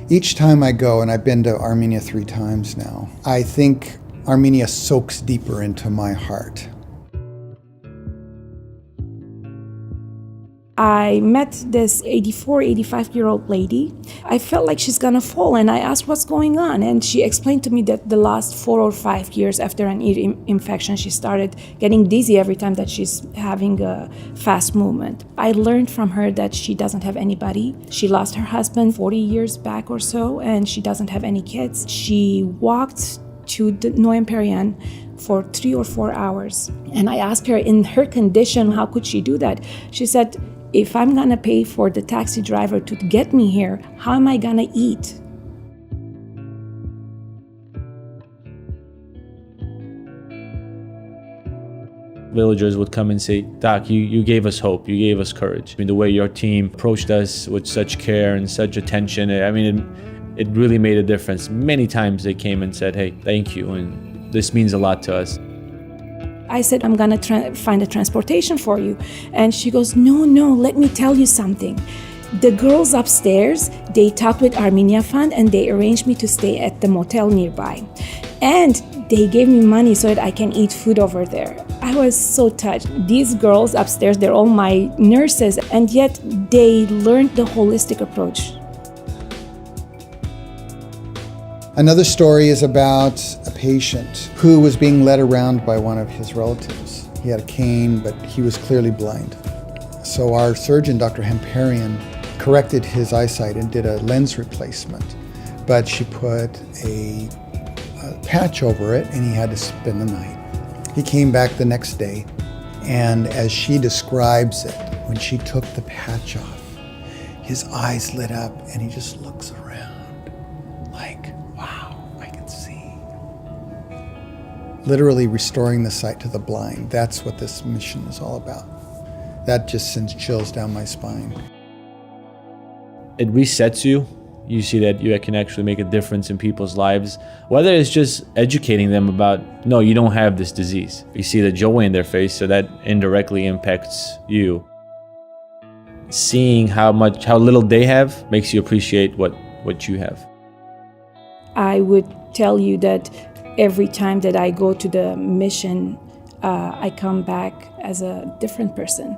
Each time I go, and I've been to Armenia 3 times now, I think Armenia soaks deeper into my heart. I met this 85-year-old lady. I felt like she's gonna fall, and I asked what's going on, and she explained to me that the last 4 or 5 years after an ear infection, she started getting dizzy every time that she's having a fast movement. I learned from her that she doesn't have anybody. She lost her husband 40 years back or so, and she doesn't have any kids. She walked to the Noyen Perian for 3 or 4 hours. And I asked her, in her condition, how could she do that? She said, if I'm gonna pay for the taxi driver to get me here, how am I gonna eat? Villagers would come and say, Doc, you gave us hope, you gave us courage. I mean, the way your team approached us with such care and such attention, I mean, it really made a difference. Many times they came and said, hey, thank you, and this means a lot to us. I said, I'm gonna find a transportation for you. And she goes, no, let me tell you something. The girls upstairs, they talked with Armenia Fund and they arranged me to stay at the motel nearby. And they gave me money so that I can eat food over there. I was so touched. These girls upstairs, they're all my nurses, and yet they learned the holistic approach. Another story is about a patient who was being led around by one of his relatives. He had a cane, but he was clearly blind. So our surgeon, Dr. Hemparian, corrected his eyesight and did a lens replacement. But she put a patch over it, and he had to spend the night. He came back the next day, and as she describes it, when she took the patch off, his eyes lit up, and he just looks around like, wow, I can see. Literally restoring the sight to the blind. That's what this mission is all about. That just sends chills down my spine. It resets you. You see that you can actually make a difference in people's lives, whether it's just educating them about, no, you don't have this disease. You see the joy in their face, so that indirectly impacts you. Seeing how little they have makes you appreciate what you have. I would tell you that every time that I go to the mission, I come back as a different person.